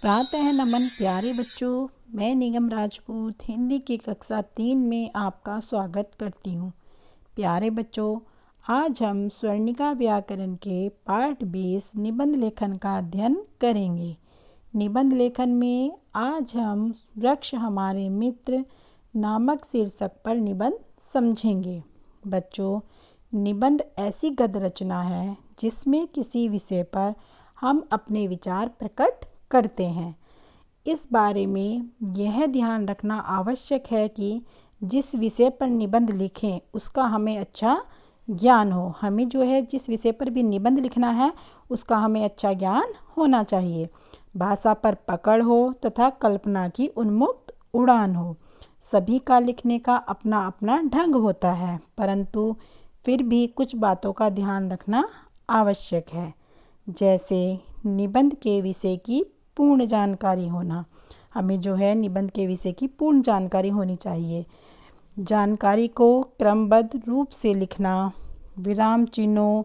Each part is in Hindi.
प्रातः नमन प्यारे बच्चों। मैं निगम राजपूत हिंदी की कक्षा 3 में आपका स्वागत करती हूँ। प्यारे बच्चों, आज हम स्वर्णिका व्याकरण के पाठ 20 निबंध लेखन का अध्ययन करेंगे। निबंध लेखन में आज हम वृक्ष हमारे मित्र नामक शीर्षक पर निबंध समझेंगे। बच्चों, निबंध ऐसी गद्य रचना है जिसमें किसी विषय पर हम अपने विचार प्रकट करते हैं। इस बारे में यह ध्यान रखना आवश्यक है कि जिस विषय पर निबंध लिखें उसका हमें अच्छा ज्ञान हो। हमें जो है जिस विषय पर भी निबंध लिखना है उसका हमें अच्छा ज्ञान होना चाहिए। भाषा पर पकड़ हो तथा कल्पना की उन्मुक्त उड़ान हो। सभी का लिखने का अपना अपना ढंग होता है, परंतु फिर भी कुछ बातों का ध्यान रखना आवश्यक है, जैसे निबंध के विषय की पूर्ण जानकारी होना। हमें जो है निबंध के विषय की पूर्ण जानकारी होनी चाहिए। जानकारी को क्रमबद्ध रूप से लिखना, विराम चिन्हों,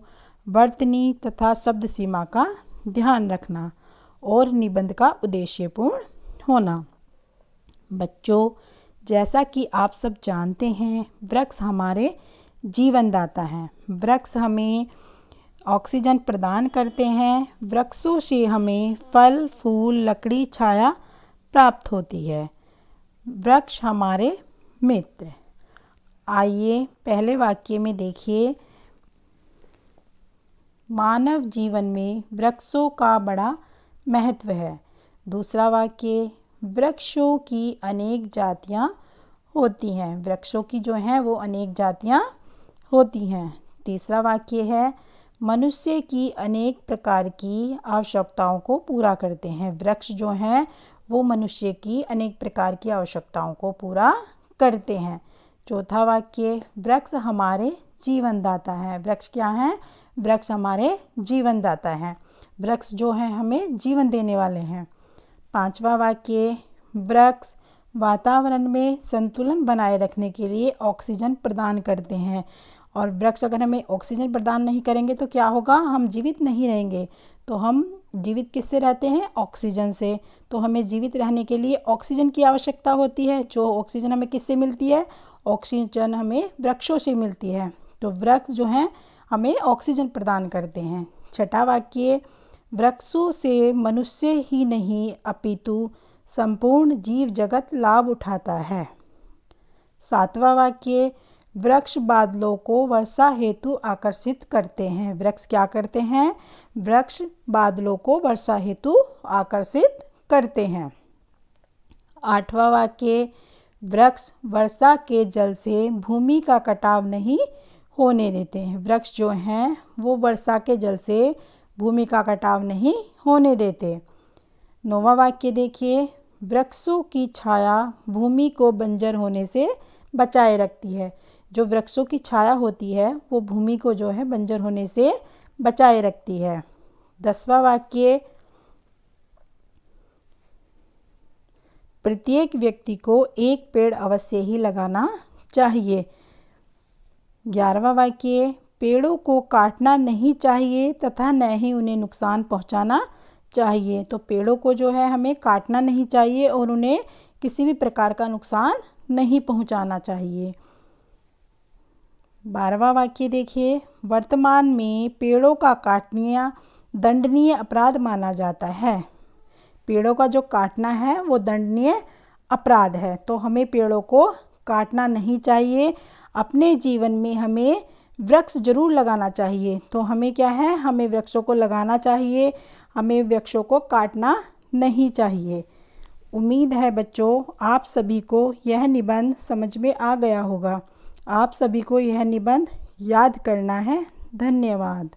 वर्तनी तथा शब्द सीमा का ध्यान रखना और निबंध का उद्देश्यपूर्ण होना। बच्चों, जैसा कि आप सब जानते हैं, वृक्ष हमारे जीवनदाता हैं। वृक्ष हमें ऑक्सीजन प्रदान करते हैं। वृक्षों से हमें फल, फूल, लकड़ी, छाया प्राप्त होती है। वृक्ष हमारे मित्र। आइए पहले वाक्य में देखिए, मानव जीवन में वृक्षों का बड़ा महत्व है। दूसरा वाक्य, वृक्षों की अनेक जातियां होती हैं। वृक्षों की जो हैं वो अनेक जातियां होती हैं। तीसरा वाक्य है, मनुष्य की अनेक प्रकार की आवश्यकताओं को पूरा करते हैं। वृक्ष जो हैं वो मनुष्य की अनेक प्रकार की आवश्यकताओं को पूरा करते हैं। चौथा वाक्य, वृक्ष हमारे जीवनदाता हैं। वृक्ष क्या हैं? वृक्ष हमारे जीवनदाता हैं। वृक्ष जो हैं हमें जीवन देने वाले हैं। पांचवा वाक्य, वृक्ष वातावरण में संतुलन बनाए रखने के लिए ऑक्सीजन प्रदान करते हैं। और वृक्ष अगर हमें ऑक्सीजन प्रदान नहीं करेंगे तो क्या होगा? हम जीवित नहीं रहेंगे। तो हम जीवित किससे रहते हैं? ऑक्सीजन से। तो हमें जीवित रहने के लिए ऑक्सीजन की आवश्यकता होती है। जो ऑक्सीजन हमें किससे मिलती है? ऑक्सीजन हमें वृक्षों से मिलती है। तो वृक्ष जो हैं हमें ऑक्सीजन प्रदान करते हैं। छठा वाक्य, वृक्षों से मनुष्य ही नहीं अपितु संपूर्ण जीव जगत लाभ उठाता है। सातवां वाक्य, वृक्ष बादलों को वर्षा हेतु आकर्षित करते हैं। वृक्ष क्या करते हैं? वृक्ष बादलों को वर्षा हेतु आकर्षित करते हैं। आठवां वाक्य, वृक्ष वर्षा के जल से भूमि का कटाव नहीं होने देते हैं। वृक्ष जो हैं वो वर्षा के जल से भूमि का कटाव नहीं होने देते। नौवां वाक्य देखिए, वृक्षों की छाया भूमि को बंजर होने से बचाए रखती है। जो वृक्षों की छाया होती है वो भूमि को जो है बंजर होने से बचाए रखती है। 10वां वाक्य, प्रत्येक व्यक्ति को एक पेड़ अवश्य ही लगाना चाहिए। 11वां वाक्य, पेड़ों को काटना नहीं चाहिए तथा न ही उन्हें नुकसान पहुंचाना चाहिए। तो पेड़ों को जो है हमें काटना नहीं चाहिए और उन्हें किसी भी प्रकार का नुकसान नहीं पहुंचाना चाहिए। 12वां वाक्य देखिए, वर्तमान में पेड़ों का काटना दंडनीय अपराध माना जाता है। पेड़ों का जो काटना है वो दंडनीय अपराध है। तो हमें पेड़ों को काटना नहीं चाहिए। अपने जीवन में हमें वृक्ष जरूर लगाना चाहिए। तो हमें क्या है? हमें वृक्षों को लगाना चाहिए। हमें वृक्षों को काटना नहीं चाहिए। उम्मीद है बच्चों आप सभी को यह निबंध समझ में आ गया होगा। आप सभी को यह निबंध याद करना है। धन्यवाद।